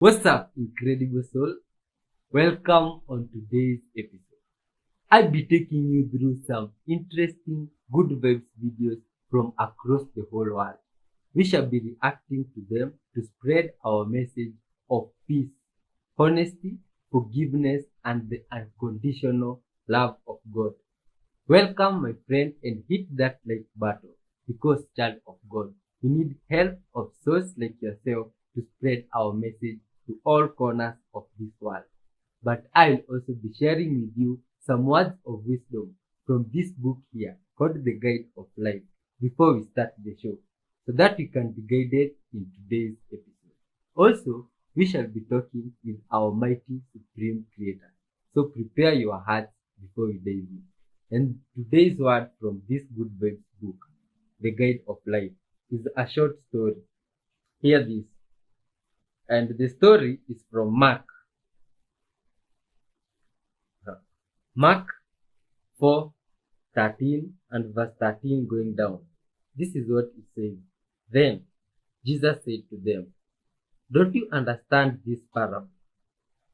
What's up, incredible soul? Welcome on today's episode. I'll be taking you through some interesting good vibes videos from across the whole world. We shall be reacting to them to spread our message of peace, honesty, forgiveness, and the unconditional love of God. Welcome, my friend, and hit that like button because, child of God, we need help of souls like yourself to spread our message to all corners of this world. But I'll also be sharing with you some words of wisdom from this book here called The Guide of Life before we start the show so that you can be guided in today's episode. Also, we shall be talking with our mighty Supreme Creator. So prepare your hearts before we dive in. And today's word from this good vibes book, The Guide of Life, is a short story. Hear this. And the story is from Mark. Mark 4:13 and verse 13 going down. This is what it says. Then Jesus said to them, "Don't you understand this parable?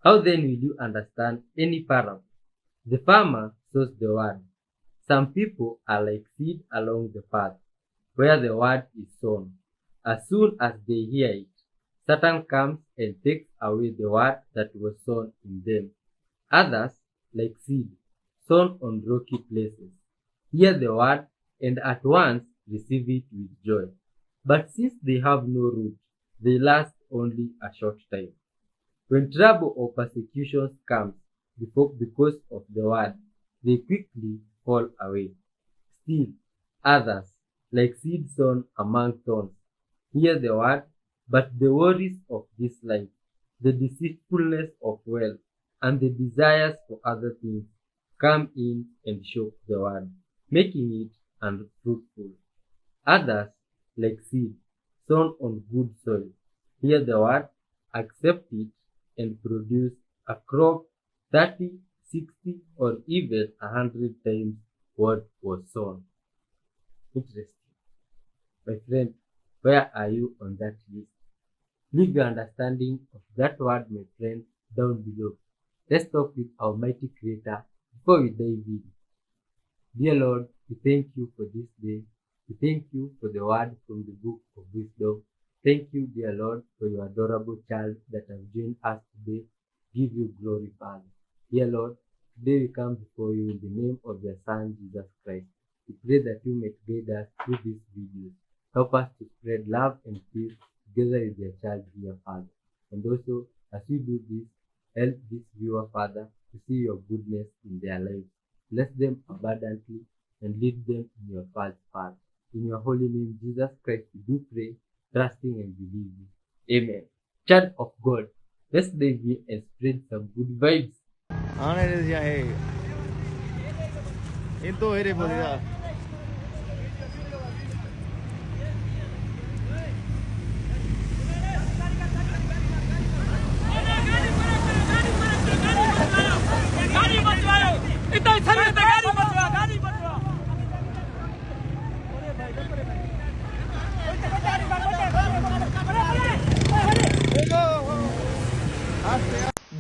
How then will you understand any parable? The farmer sows the word. Some people are like seed along the path where the word is sown. As soon as they hear it, Satan comes and takes away the word that was sown in them. Others, like seed, sown on rocky places, hear the word and at once receive it with joy. But since they have no root, they last only a short time. When trouble or persecutions comes because of the word, they quickly fall away. Still, others, like seed sown among thorns, hear the word, but the worries of this life, the deceitfulness of wealth, and the desires for other things come in and choke the word, making it unfruitful. Others, like seed sown on good soil, hear the word, accept it, and produce a crop 30, 60, or even 100 times what was sown. Interesting. My friend, where are you on that list? Leave your understanding of that word, my friend, down below. Let's talk with our mighty Creator before we dive in. Dear Lord, we thank you for this day. We thank you for the word from the book of wisdom. Thank you, dear Lord, for your adorable child that has joined us today. Give you glory, Father. Dear Lord, today we come before you in the name of your Son, Jesus Christ. We pray that you may guide us through these videos. Help us to spread love and peace together with your child here, Father. And also, as we do this, help this viewer, Father, to see your goodness in their lives. Bless them abundantly and lead them in your path. In your holy name, Jesus Christ, we do pray, trusting and believing. Amen. Child of God, let's dive in and spread some good vibes.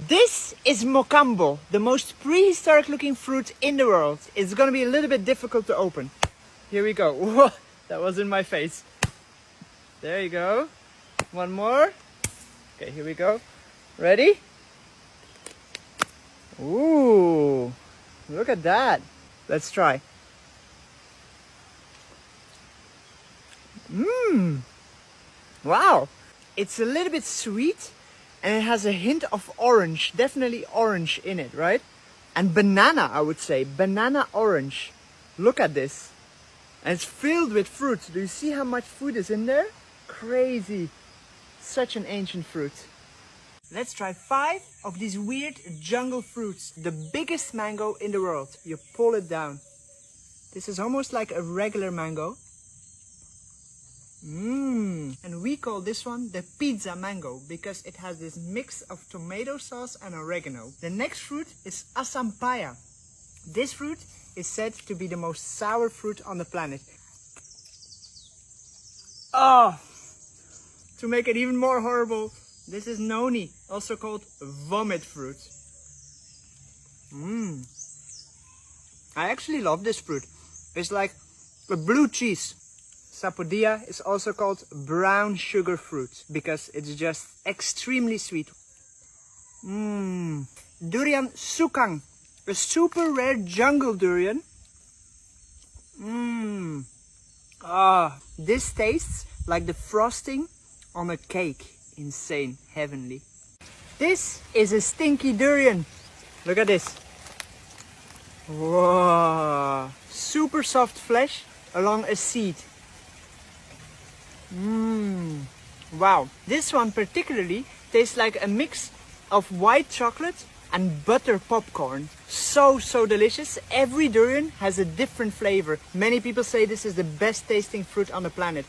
This is mocambo, the most prehistoric looking fruit in the world. It's gonna be a little bit difficult to open. Here we go. Whoa, that was in my face. There you go. One more. Okay, here we go. Ready? Ooh, look at that. Let's try. Wow. It's a little bit sweet and it has a hint of orange, definitely orange in it, right? And banana, I would say, banana orange. Look at this. And it's filled with fruit. Do you see how much food is in there? Crazy. Such an ancient fruit. Let's try 5 of these weird jungle fruits. The biggest mango in the world. You pull it down. This is almost like a regular mango. And we call this one the pizza mango because it has this mix of tomato sauce and oregano. The next fruit is asampaya. This fruit is said to be the most sour fruit on the planet. Oh, to make it even more horrible, This is noni, also called vomit fruit. I actually love this fruit. It's like a blue cheese. Sapodilla is also called brown sugar fruit because it's just extremely sweet. Durian sukang, a super rare jungle durian. This tastes like the frosting on a cake. Insane, heavenly. This is a stinky durian. Look at this. Whoa, super soft flesh along a seed. Wow, this one particularly tastes like a mix of white chocolate and butter popcorn. So delicious. Every durian has a different flavor. Many people say this is the best tasting fruit on the planet.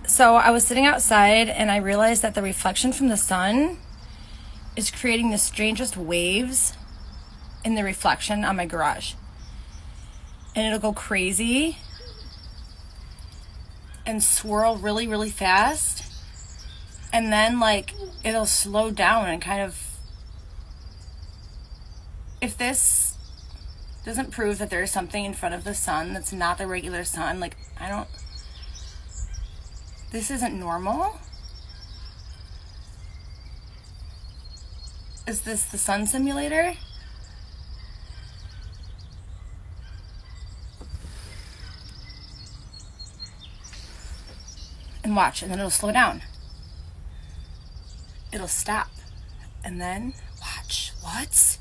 So I was sitting outside and I realized that the reflection from the sun is creating the strangest waves in the reflection on my garage. And it'll go crazy and swirl really, really fast. And then like it'll slow down and kind of, if this doesn't prove that there's something in front of the sun that's not the regular sun, like this isn't normal? Is this the sun simulator? And watch, and then it'll slow down. It'll stop. And then, watch, what?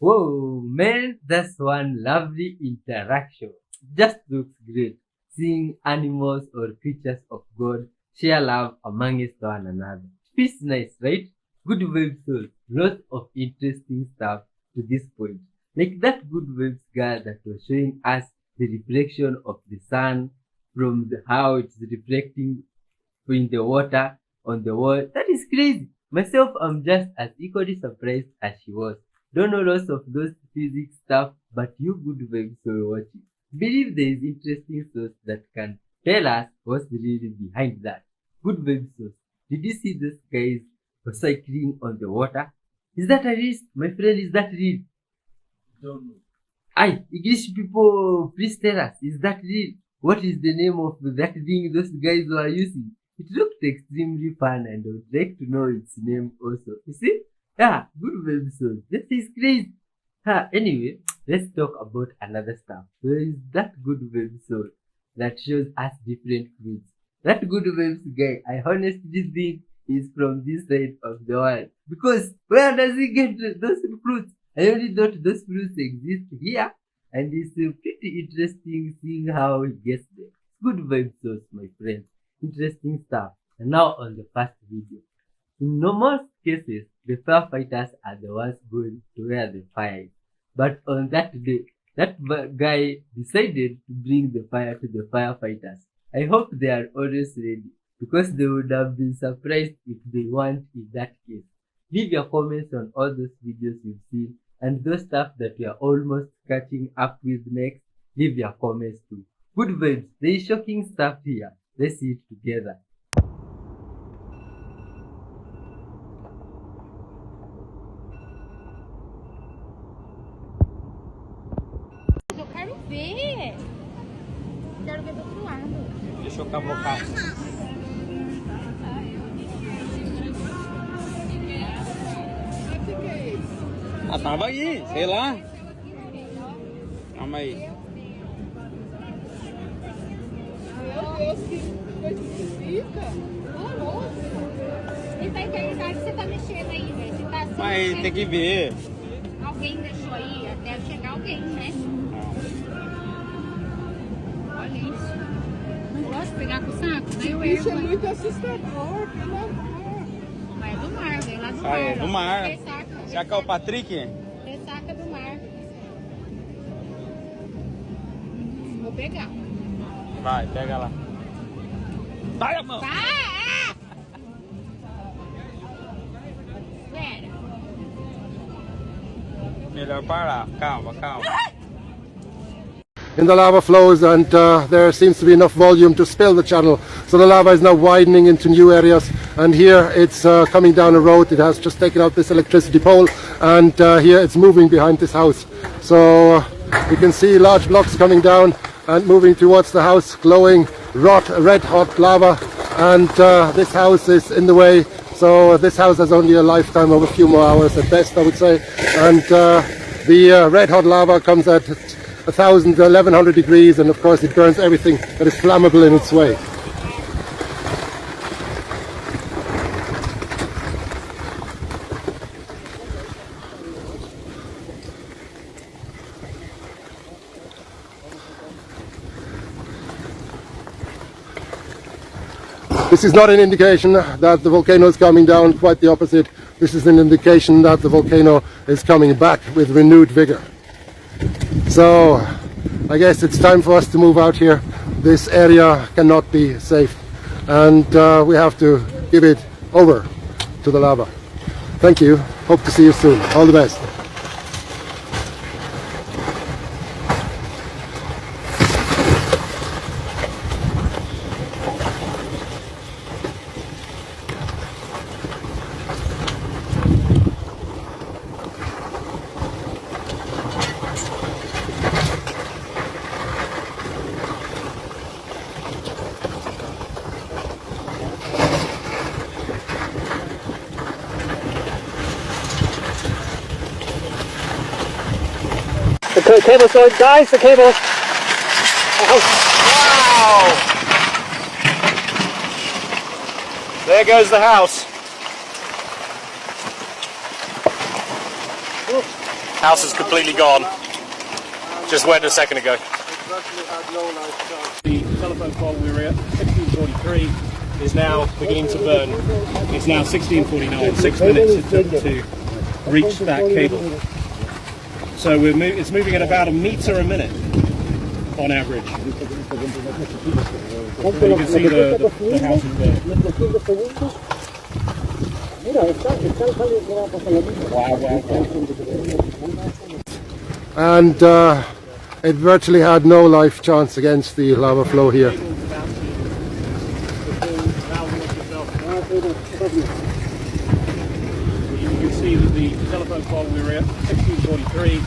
Whoa, man, that's one lovely interaction. Just looks great. Seeing animals or creatures of God share love amongst one another. Feels nice, right? Good wave soul. Lots of interesting stuff to this point. Like that good waves guy that was showing us the reflection of the sun from how it's reflecting in the water on the wall. That is crazy. Myself, I'm just as equally surprised as she was. Don't know lots of those physics stuff, but you good vibes are watching. Believe there is interesting source that can tell us what's really behind that. Good vibe source. Did you see those guys cycling on the water? Is that a risk? My friend, is that real? Don't know. Aye, English people, please tell us, is that real? What is the name of that thing those guys were using? It looked extremely fun and I would like to know its name also. You see? Yeah, good episode. This is crazy. Anyway, let's talk about another stuff. There is that good episode that shows us different fruits. That good vibes guy, I honestly think is from this side of the world. Because where does he get those fruits? I only thought those fruits exist here. And it's pretty interesting seeing how he gets there. Good vibes, my friends. Interesting stuff. And now on the first video. In most cases, the firefighters are the ones going to where the fire is. But on that day, that guy decided to bring the fire to the firefighters. I hope they are always ready because they would have been surprised if they weren't in that case. Leave your comments on all those videos you've seen and those stuff that we are almost catching up with next. Leave your comments too. Good vibes. There is shocking stuff here. Let's see it together. Eu quero ver. Quero ver do outro lado. Deixa eu cavocar. Ah, tava aí, sei lá. Calma aí. Meu Deus, que coisa esquisita. Horroroso. E tá interessado que você tá mexendo aí, velho. Você tá assim. Mas tem que ver. Alguém deixou aí, deve chegar alguém, né? Olha isso. Não gosto de pegar com o saco, daí eu erro. Isso é muito assustador, pelo amor. Mas é do mar, velho, lá do mar. Ah, é do mar. Ressaca. Será que é o Patrick? Ressaca do mar. Vou pegar. Vai, pega lá. Vai a mão! Ah! Espera. Melhor parar. Calma, calma. In the lava flows, and there seems to be enough volume to spill the channel, so the lava is now widening into new areas, and here it's coming down a road. It has just taken out this electricity pole, and here it's moving behind this house, so you can see large blocks coming down and moving towards the house, glowing red hot lava, and this house is in the way, so this house has only a lifetime of a few more hours at best, I would say, and the red hot lava comes at 1,000 to 1,100 degrees, and of course it burns everything that is flammable in its way. This is not an indication that the volcano is coming down, quite the opposite. This is an indication that the volcano is coming back with renewed vigor. So I guess it's time for us to move out here. This area cannot be safe, and we have to give it over to the lava. Thank you. Hope to see you soon. All the best. The cable's going, guys, the cable. Wow! There goes the house. House is completely gone. Just went a second ago. The telephone pole we were at, 1643, is now beginning to burn. It's now 1649, 6 minutes it took to reach that cable. So it's moving at about a meter a minute on average. So you can see the house is burning. And it virtually had no life chance against the lava flow here. You can see that the telephone pole we were at, 1643,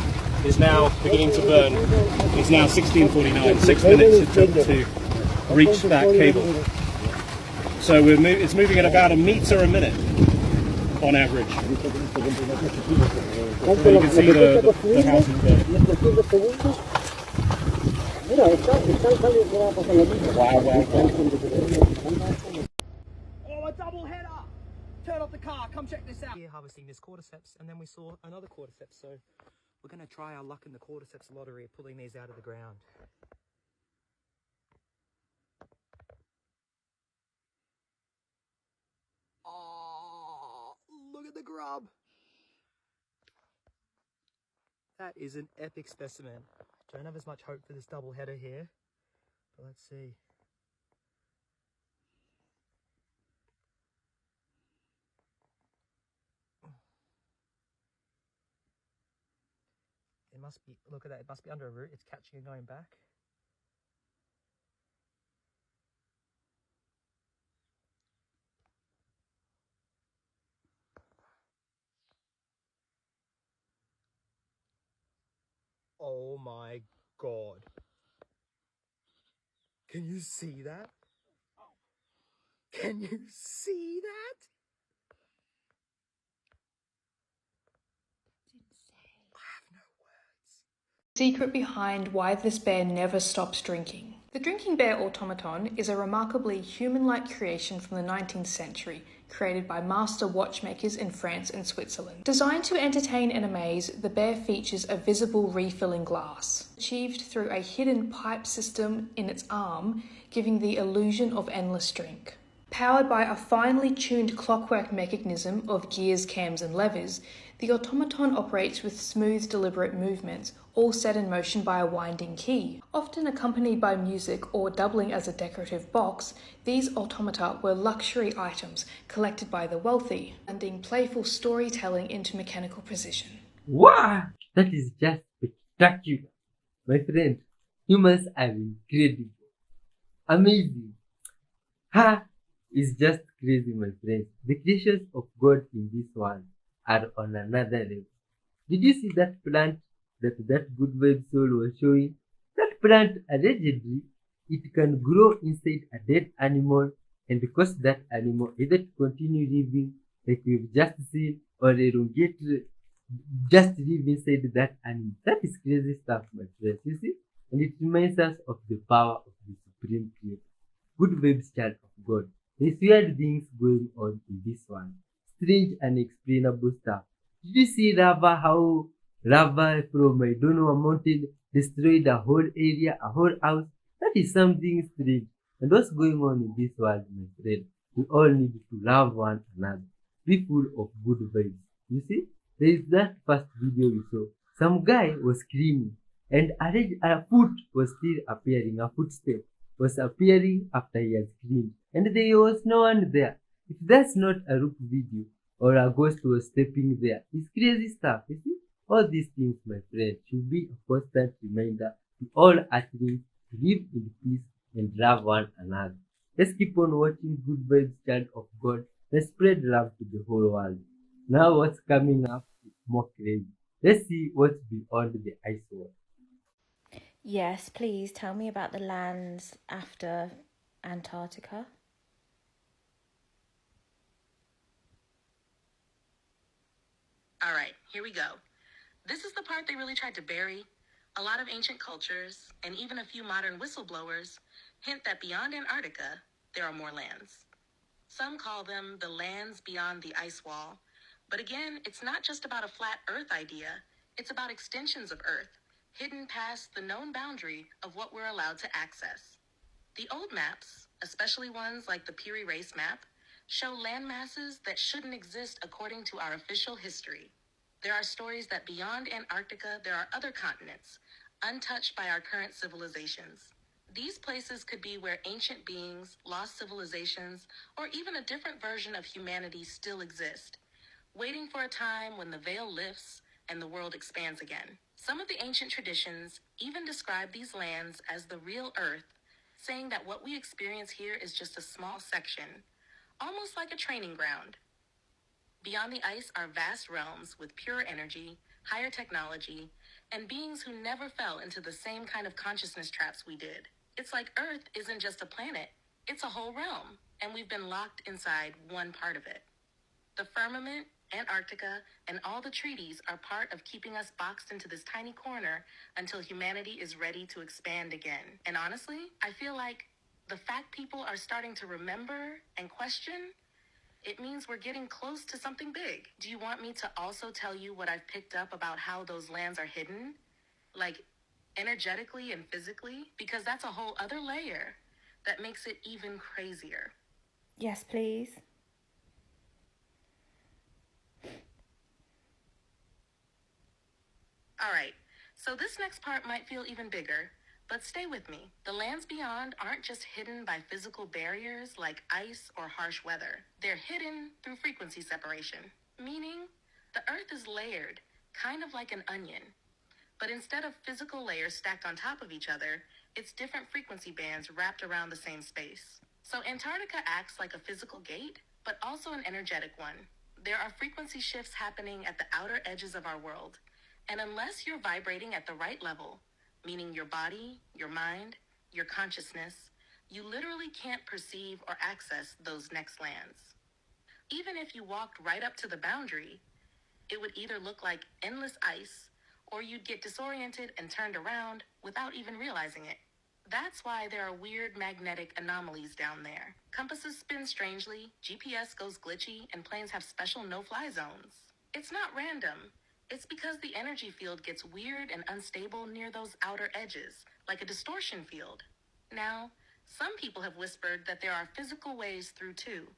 is now beginning to burn. It's now 1649, 6 minutes it took to reach that cable. So it's moving at about a meter a minute on average. So you can see the house is burning. Oh, a double header! Turn off the car, come check this out. Here harvesting this cordyceps, and then we saw another cordyceps, so we're going to try our luck in the cordyceps lottery, pulling these out of the ground. Oh. the grub. That is an epic specimen. Don't have as much hope for this double header here, but let's see. It must be, look at that, it must be under a root. It's catching and going back. Oh my God. Can you see that? Can you see that? I have no words. Secret behind why this bear never stops drinking. The drinking bear automaton is a remarkably human-like creation from the 19th century, created by master watchmakers in France and Switzerland. Designed to entertain and amaze, the bear features a visible refilling glass, achieved through a hidden pipe system in its arm, giving the illusion of endless drink. Powered by a finely tuned clockwork mechanism of gears, cams and levers, the automaton operates with smooth, deliberate movements, all set in motion by a winding key. Often accompanied by music or doubling as a decorative box, these automata were luxury items collected by the wealthy, blending playful storytelling into mechanical precision. Wow! That is just spectacular. My friend, humans are incredible. Amazing. Ha! Is just crazy, my friend. The creations of God in this world are on another level. Did you see that plant that good vibe soul was showing? That plant, allegedly, it can grow inside a dead animal and cause that animal either to continue living like we've just seen or elongate, just live inside that animal. That is crazy stuff, my friends. You see? And it reminds us of the power of the Supreme Creator. Good vibes, child of God. There's weird things going on in this one. Strange, unexplainable stuff. Did you see lava? How lava from I don't know a mountain destroyed a whole area, a whole house? That is something strange. And what's going on in this world, my friend? We all need to love one another. Be full of good vibes. You see? There is that first video we saw. Some guy was screaming, and a foot was still appearing, a footstep was appearing after he had screamed, and there was no one there. If that's not a roof video or a ghost was stepping there, it's crazy stuff. You see, all these things, my friend, should be a constant reminder to all athletes to live in peace and love one another. Let's keep on watching Good Vibes, Child of God, and spread love to the whole world. Now, what's coming up is more crazy. Let's see what's beyond the ice wall. Yes, please tell me about the lands after Antarctica. All right, here we go. This is the part they really tried to bury. A lot of ancient cultures, and even a few modern whistleblowers, hint that beyond Antarctica, there are more lands. Some call them the lands beyond the ice wall. But again, it's not just about a flat Earth idea. It's about extensions of Earth, hidden past the known boundary of what we're allowed to access. The old maps, especially ones like the Piri Reis map, show land masses that shouldn't exist according to our official history. There are stories that beyond Antarctica, there are other continents, untouched by our current civilizations. These places could be where ancient beings, lost civilizations, or even a different version of humanity still exist, waiting for a time when the veil lifts and the world expands again. Some of the ancient traditions even describe these lands as the real Earth, saying that what we experience here is just a small section, almost like a training ground. Beyond the ice are vast realms with pure energy, higher technology, and beings who never fell into the same kind of consciousness traps we did. It's like Earth isn't just a planet, it's a whole realm, and we've been locked inside one part of it. The firmament, Antarctica, and all the treaties are part of keeping us boxed into this tiny corner until humanity is ready to expand again. And honestly, I feel like the fact people are starting to remember and question, it means we're getting close to something big. Do you want me to also tell you what I've picked up about how those lands are hidden? Like, energetically and physically? Because that's a whole other layer that makes it even crazier. Yes, please. All right, so this next part might feel even bigger, but stay with me. The lands beyond aren't just hidden by physical barriers like ice or harsh weather. They're hidden through frequency separation, meaning the Earth is layered, kind of like an onion. But instead of physical layers stacked on top of each other, it's different frequency bands wrapped around the same space. So Antarctica acts like a physical gate, but also an energetic one. There are frequency shifts happening at the outer edges of our world. And unless you're vibrating at the right level, meaning your body, your mind, your consciousness, you literally can't perceive or access those next lands. Even if you walked right up to the boundary, it would either look like endless ice, or you'd get disoriented and turned around without even realizing it. That's why there are weird magnetic anomalies down there. Compasses spin strangely, GPS goes glitchy, and planes have special no-fly zones. It's not random. It's because the energy field gets weird and unstable near those outer edges, like a distortion field. Now, some people have whispered that there are physical ways through too.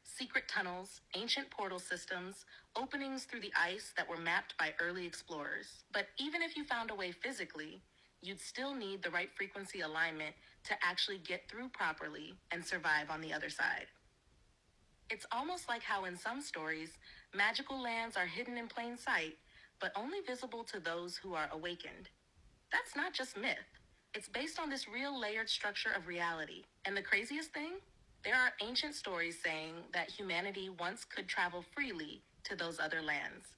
Secret tunnels, ancient portal systems, openings through the ice that were mapped by early explorers. But even if you found a way physically, you'd still need the right frequency alignment to actually get through properly and survive on the other side. It's almost like how in some stories, magical lands are hidden in plain sight, but only visible to those who are awakened. That's not just myth. It's based on this real layered structure of reality. And the craziest thing? There are ancient stories saying that humanity once could travel freely to those other lands,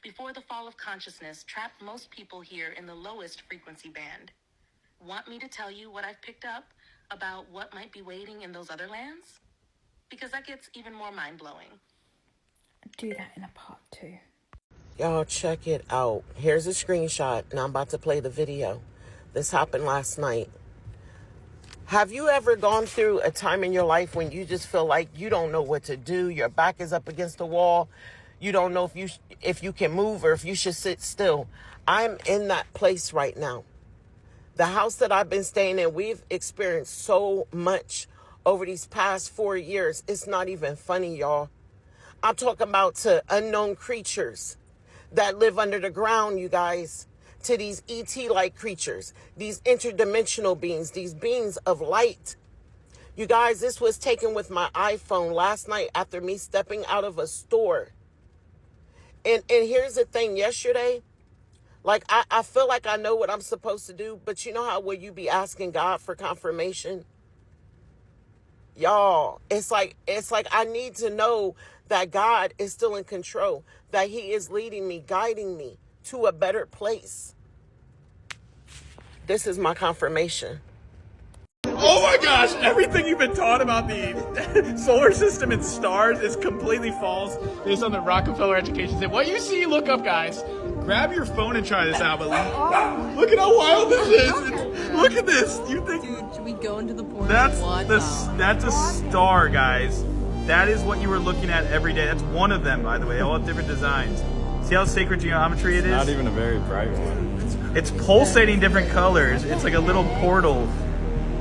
before the fall of consciousness trapped most people here in the lowest frequency band. Want me to tell you what I've picked up about what might be waiting in those other lands? Because that gets even more mind-blowing. Do that in a part 2. Y'all check it out. Here's a screenshot, and I'm about to play the video. This happened last night. Have you ever gone through a time in your life when you just feel like you don't know what to do? Your back is up against the wall. You don't know if you can move or if you should sit still. I'm in that place right now. The house that I've been staying in, we've experienced so much over these past 4 years. It's not even funny, y'all. I'm talking about to unknown creatures that live under the ground, you guys. To these ET-like creatures, these interdimensional beings, these beings of light. You guys, this was taken with my iPhone last night after me stepping out of a store. And here's the thing, yesterday, like I feel like I know what I'm supposed to do, but you know how will you be asking God for confirmation? Y'all, it's like I need to know that God is still in control, that he is leading me, guiding me to a better place. This is my confirmation. Oh my gosh, everything you've been taught about the solar system and stars is completely false based on the Rockefeller education system. What you see, look up, guys. Grab your phone and try this out, but look at how wild this is. Look at this. You think, dude, should we go into the portal? That's a star, guys. That is what you were looking at every day. That's one of them, by the way. They all have different designs. See how sacred geometry it is? Not even a very bright one. It's pulsating different colors. It's like a little portal.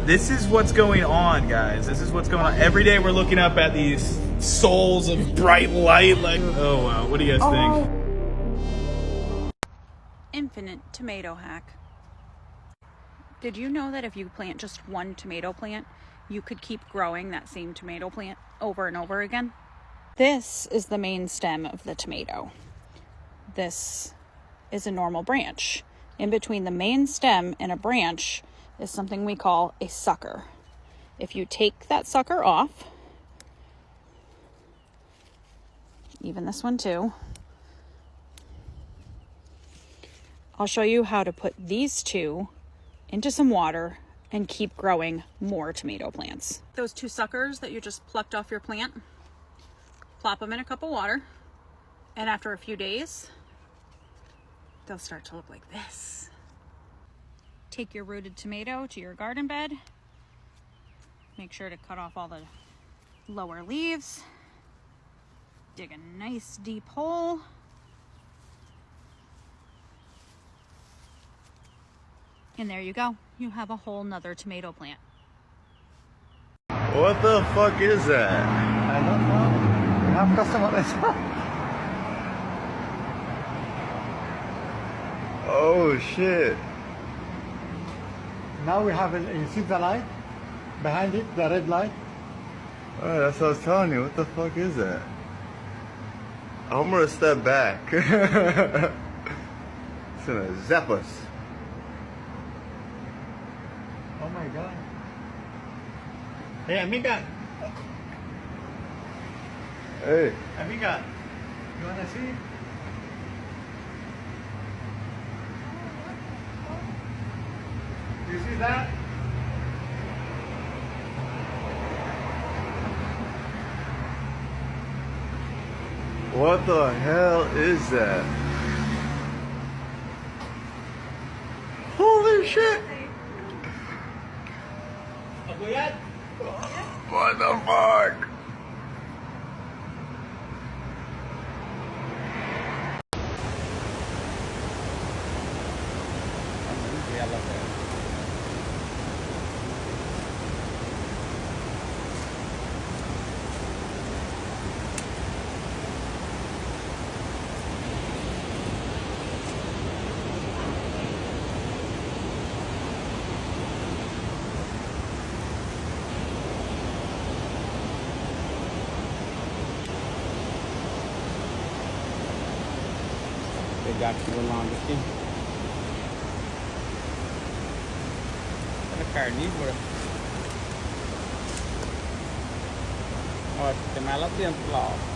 This is what's going on, guys. This is what's going on. Every day we're looking up at these souls of bright light. Like, oh wow, what do you guys think? Infinite tomato hack. Did you know that if you plant just one tomato plant, you could keep growing that same tomato plant over and over again? This is the main stem of the tomato. This is a normal branch. In between the main stem and a branch is something we call a sucker. If you take that sucker off, even this one too, I'll show you how to put these two into some water and keep growing more tomato plants. Those two suckers that you just plucked off your plant, plop them in a cup of water, and after a few days, they'll start to look like this. Take your rooted tomato to your garden bed. Make sure to cut off all the lower leaves. Dig a nice deep hole. And there you go. You have a whole nother tomato plant. What the fuck is that? I don't know. You have custom on this. Oh shit. Now we have, you see the light? Behind it, the red light? Alright, that's what I was telling you. What the fuck is that? I'm gonna step back. It's gonna zap us. Oh my god. Hey, amiga. Hey. Amiga, you wanna see? You see that? What the hell is that? Holy shit! What the fuck? They got you along the thing. Ada carnívora. Ó, tem mais lá dentro lá, ó.